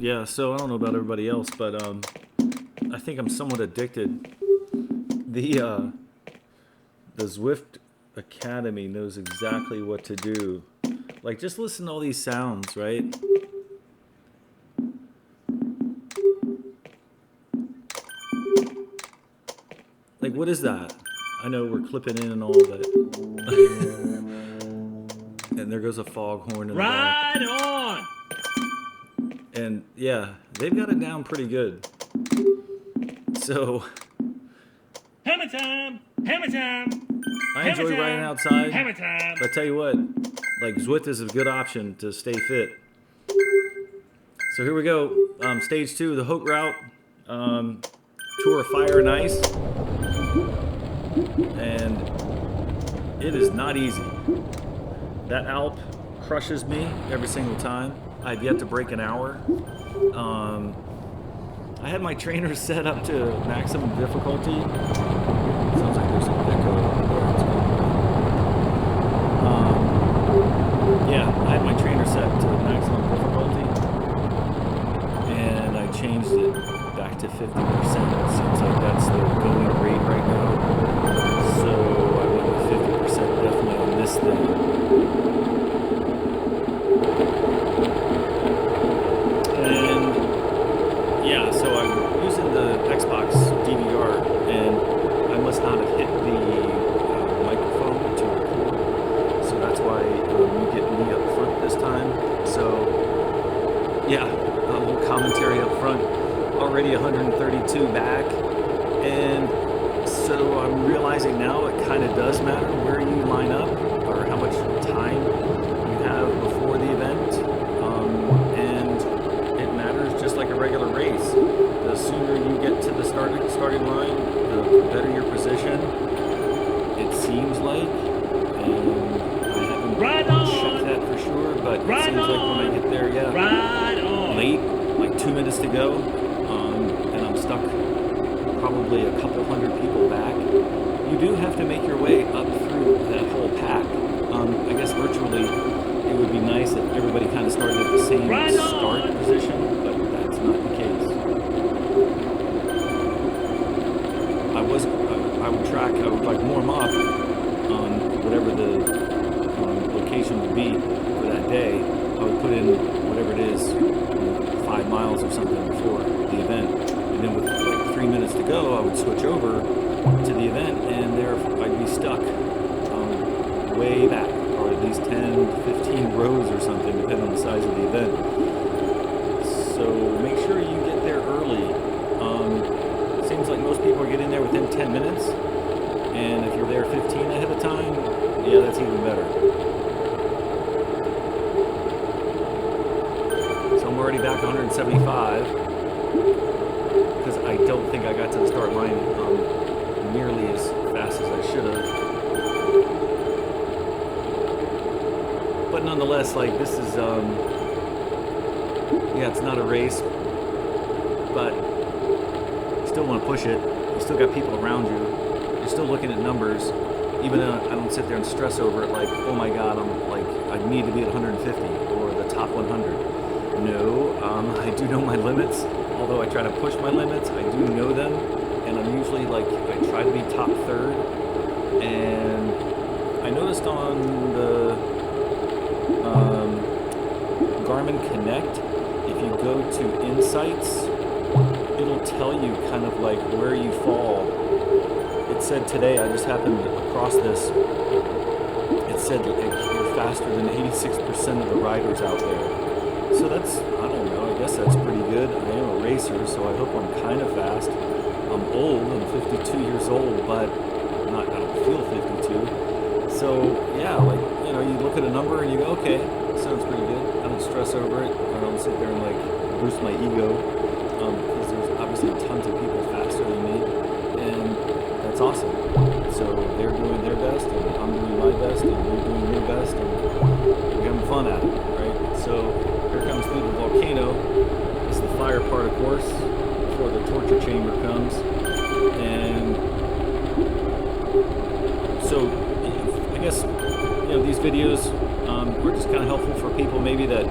Yeah, so I don't know about everybody else, but I think I'm somewhat addicted. The Zwift Academy knows exactly what to do. Like, just listen to all these sounds, right? Like, what is that? I know we're clipping in and all, but... and there goes a foghorn in the back. Ride on! And yeah, they've got it down pretty good. So... Hammer time! Hammer time! I enjoy riding outside. Hammer time! But I tell you what, like, Zwift is a good option to stay fit. So here we go. Stage 2, the Haute route. Tour of Fire and Ice. And it is not easy. That Alp crushes me every single time. I've yet to break an hour. I had my trainer set up to maximum difficulty. Sounds like there's some echo there. Yeah, I had my trainer set to maximum difficulty, and I changed it back to 50%. It seems like that's the going rate right now. So I went with 50% definitely on this thing. So I'm using the Xbox DVR, and I must not have hit the microphone to record, so that's why you get me up front this time. So yeah, a little commentary up front. Already 132 back, and so I'm realizing now it kind of does matter where you line up or how much time you have before the event, and it matters just like a regular race. The sooner you get to the starting line, the better your position, it seems like. And I haven't checked that for sure, but it seems like when I get there, yeah, late, like 2 minutes to go, and I'm stuck probably a couple hundred people back. You do have to make your way up through that whole pack. I guess virtually it would be nice if everybody kind of started at the same start position, but that's not the case. I would like warm up on whatever the location would be for that day. I would put in whatever it is, 5 miles or something before the event, and then with like 3 minutes to go, I would switch over to the event, and there I'd be stuck way back, or at least 10, 15 rows or something, depending on the size of the event. So make sure you get there early. Seems like most people are getting there within 10 minutes, and if you're there 15 ahead of time, yeah, that's even better. So I'm already back 175, because I don't think I got to the start line nearly as fast as I should have. But nonetheless, like, this is, yeah, it's not a race, but still want to push it. You still got people around you. You're still looking at numbers. Even though I don't sit there and stress over it like, oh my god, I'm like, I need to be at 150 or the top 100. No, I do know my limits. Although I try to push my limits, I do know them, and I'm usually like, I try to be top third. And I noticed on the Garmin Connect, if you go to Insights, it'll tell you kind of like where you fall. It said today, I just happened across this, it said like, you're faster than 86% of the riders out there. So that's, I don't know, I guess that's pretty good. I am a racer, so I hope I'm kind of fast. I'm old, I'm 52 years old, but I don't feel 52. So yeah, like, you know, you look at a number and you go, okay, sounds pretty good. I don't stress over it. I don't sit there and like boost my ego, because there's obviously tons of people faster than me, and that's awesome. So they're doing their best, and I'm doing my best, and you're doing your best, and we're having fun at it, right? So here comes through the volcano. This is the fire part, of course, before the torture chamber comes, and so I guess, you know, these videos are just kind of helpful for people maybe that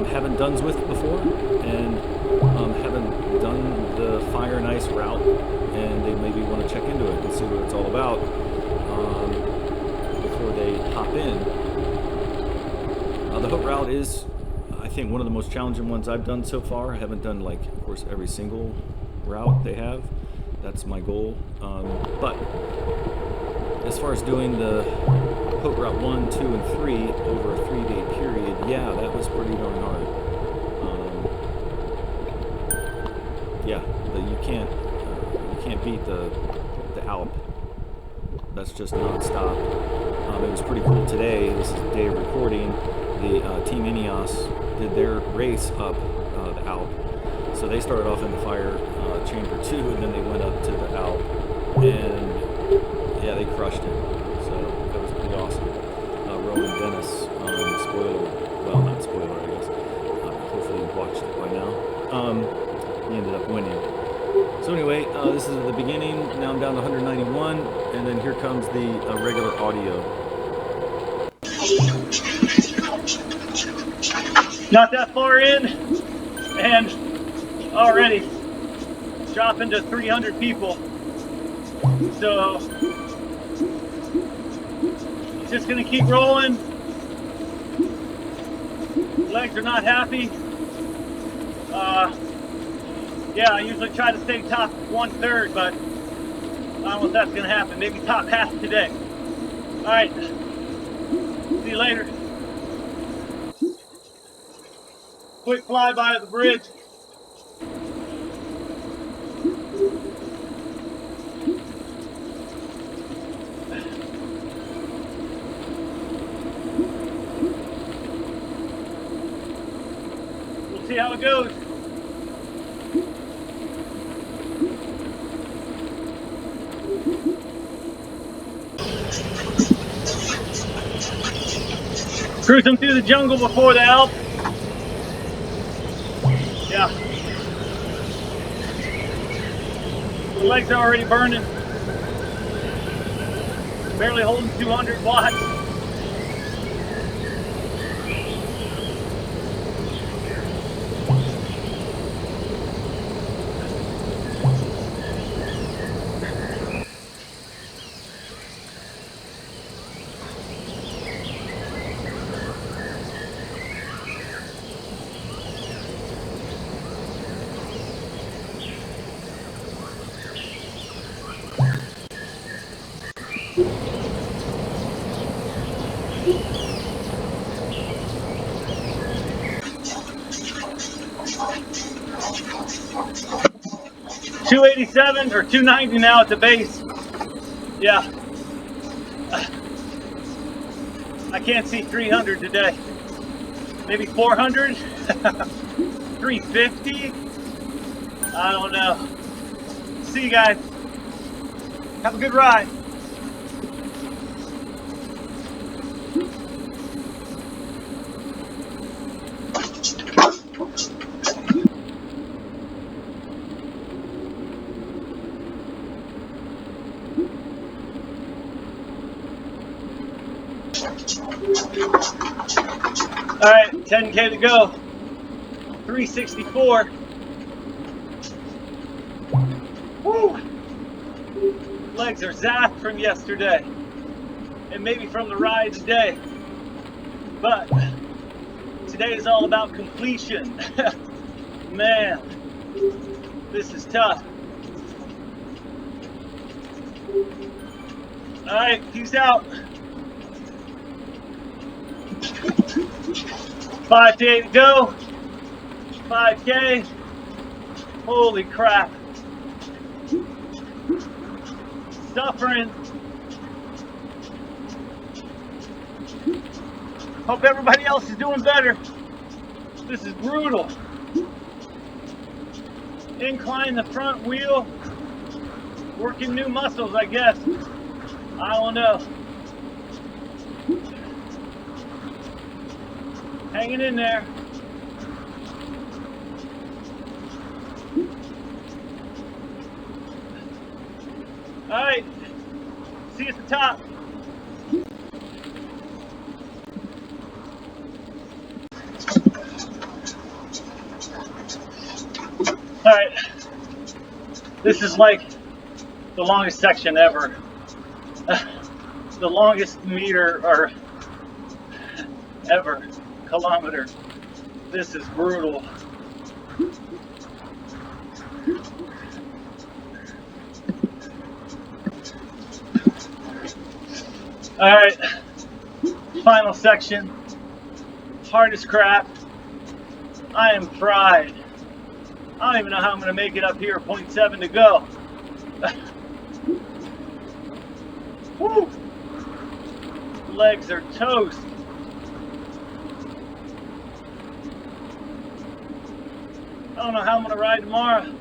haven't done Zwift before, and haven't done the Fire and Ice route, and they maybe want to check into it and see what it's all about before they hop in. The Haute route is, I think, one of the most challenging ones I've done so far. I haven't done, like, of course, every single route they have. That's my goal. But as far as doing the Haute Route 1, 2, and 3 over a 3-day period, yeah, that was pretty darn hard. Yeah, but you can't beat the Alp. That's just non-stop. It was pretty cool today. This is the day of recording. The Team Ineos did their race up the Alp. So they started off in the Fire Chamber 2, and then they went up to the Alp, and yeah, they crushed it. So that was pretty awesome. Rowan Dennis, spoiler, well, not spoiler, I guess. Hopefully you've watched it by now. He ended up winning. So anyway, this is the beginning. Now I'm down to 191, and then here comes the regular audio. Not that far in, and already dropping to 300 people. So it's just gonna keep rolling. Legs are not happy. Yeah, I usually try to stay top 1/3, but I don't know if that's gonna happen. Maybe top half today. All right, see you later. Quick flyby of the bridge. We'll see how it goes. Cruising through the jungle before the Alp. Yeah. The legs are already burning. Barely holding 200 watts. $287 or $290 now at the base. Yeah. I can't see 300 today. Maybe 400? 350? I don't know. See you guys. Have a good ride. All right, 10K to go. 364. Woo! Legs are zapped from yesterday, and maybe from the ride today. But today is all about completion. Man, this is tough. All right, peace out. 5K to go. 5K. Holy crap. Suffering. Hope everybody else is doing better. This is brutal. Incline the front wheel. Working new muscles, I guess. I don't know. Hanging in there. All right, see you at the top. This is like the longest section ever. The longest meter or ever kilometer. This is brutal. All right, final section. Hard as crap. I am fried. I don't even know how I'm going to make it up here. 0.7 to go. Woo! Legs are toast. I don't know how I'm going to ride tomorrow.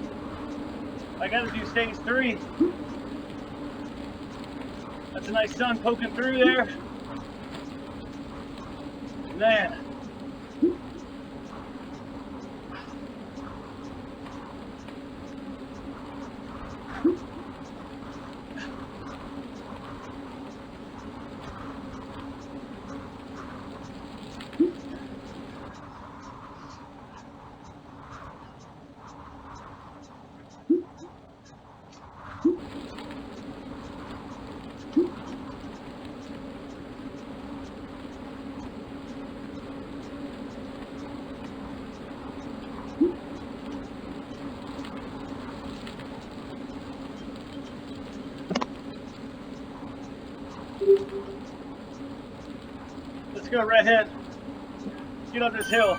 I got to do stage 3. That's a nice sun poking through there. Man. Let's go, redhead. Get up this hill.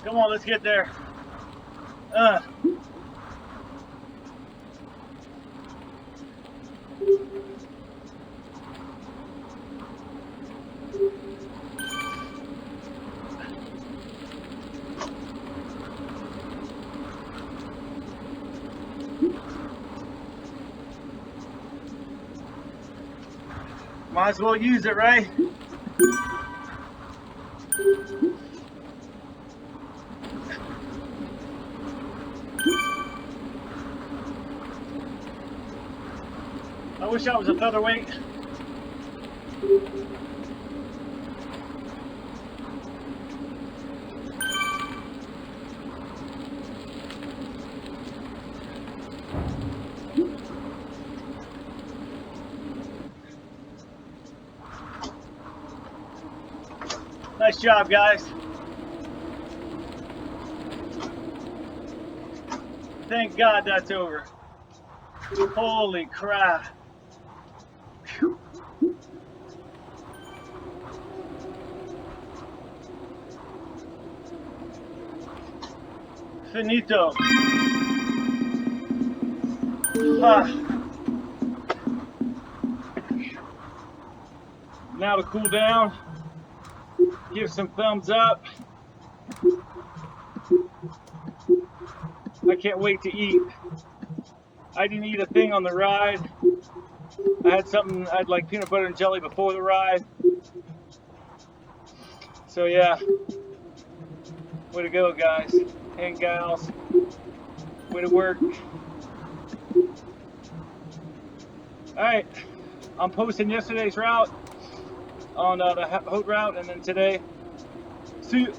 Come on, let's get there. Might as well use it, right? I wish I was a featherweight. Nice job, guys. Thank God that's over. Holy crap. Whew. Finito. Now to cool down. Give some thumbs up. I can't wait to eat. I didn't eat a thing on the ride. I had like peanut butter and jelly before the ride. So yeah, way to go, guys and gals. Way to work. Alright, I'm posting yesterday's route on the Haute route, and then today. See you.